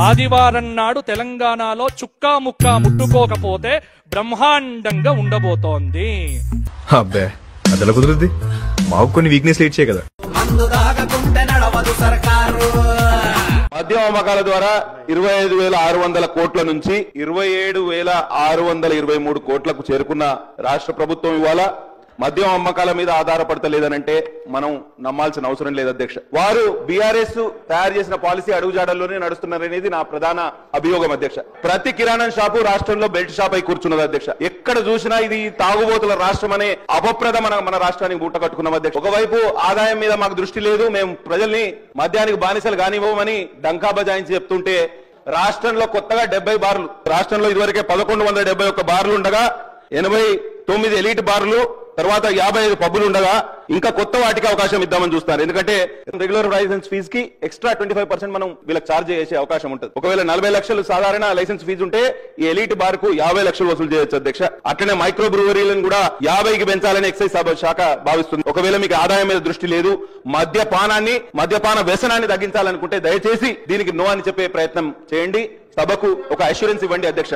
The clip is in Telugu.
ఆదివారం నాడు తెలంగాణలో చుక్కా ముక్కా ముట్టుకోకపోతే బ్రహ్మాండంగా ఉండబోతోంది. అబ్బే అదెలా కుదురుద్ది? మాకు కొన్ని వీక్నెస్ ఇచ్చే కదా. మద్యం అమ్మకాల ద్వారా 25,600 కోట్ల నుంచి 27,623 కోట్లకు చేరుకున్న రాష్ట్ర ప్రభుత్వం ఇవాళ మద్యం అమ్మకాల మీద ఆధారపడతలేదనంటే మనం నమ్మాల్సిన అవసరం లేదు అధ్యక్ష. వారు బీఆర్ఎస్ తయారు చేసిన పాలసీ అడుగుజాడల్లోనే నడుస్తున్నారనేది నా ప్రధాన అభియోగం అధ్యక్ష. ప్రతి కిరాణా షాపు రాష్ట్రంలో బెల్ట్ షాప్ అయి కూర్చున్నది అధ్యక్ష. ఎక్కడ చూసినా ఇది తాగుబోతుల రాష్ట్రం అనే అపప్రద మన రాష్ట్రానికి బూట కట్టుకున్నాం అధ్యక్ష. ఒకవైపు ఆదాయం మీద మాకు దృష్టి లేదు, మేము ప్రజల్ని మద్యానికి బానిసలు కానివ్వమని డంకా బజాయించి చెప్తుంటే రాష్ట్రంలో కొత్తగా 70 బార్లు, రాష్ట్రంలో ఇదివరకే 1171 బార్లు ఉండగా 89 ఎలీట్ బార్లు, తర్వాత 55 పబ్బులు ఉండగా ఇంకా కొత్త వాటికి అవకాశం ఇద్దామని చూస్తారు. ఎందుకంటే రెగ్యులర్ లైసెన్స్ ఫీజు కి ఎక్స్ట్రా 25% మనం వీళ్ళకి ఛార్జ్ చేసే అవకాశం ఉంటుంది. ఒకవేళ 40 లక్షలు సాధారణ లైసెన్స్ ఫీజు ఉంటే ఈ ఎలీట్ బార్ కు 50 లక్షలు వసూలు చేయొచ్చు అధ్యక్ష. అట్లనే మైక్రో బ్రూవరీలను కూడా 50కి పెంచాలని ఎక్సైజ్ శాఖ భావిస్తుంది. ఒకవేళ మీకు ఆదాయం మీద దృష్టి లేదు, మద్యపాన వ్యసనాన్ని తగ్గించాలనుకుంటే దయచేసి దీనికి నో అని చెప్పే ప్రయత్నం చేయండి. సభకు ఒక అష్యూరెన్స్ ఇవ్వండి అధ్యక్ష.